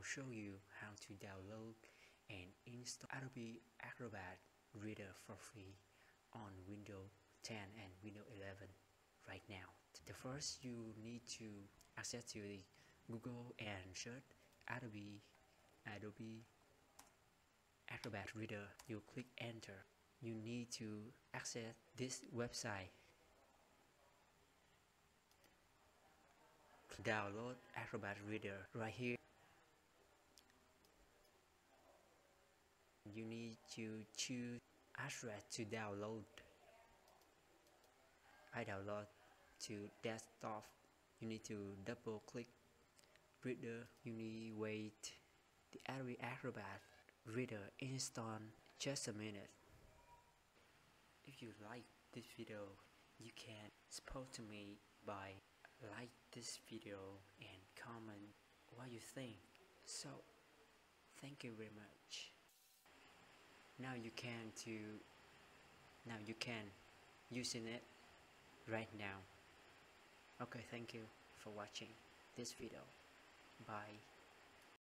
show you how to download and install Adobe Acrobat Reader for free on Windows 10 and Windows 11 right now. The first, you need to access to the Google and search Adobe Acrobat Reader. You click enter. You need to access this website. Download Acrobat Reader right here. You need to choose address to download. I download to desktop. You need to double click Reader. You need wait the Adobe Acrobat Reader install just a minute. If you like this video, you can support me by like this video and comment what you think. So thank you very much. Now you can using it right now. Okay, thank you for watching this video. Bye.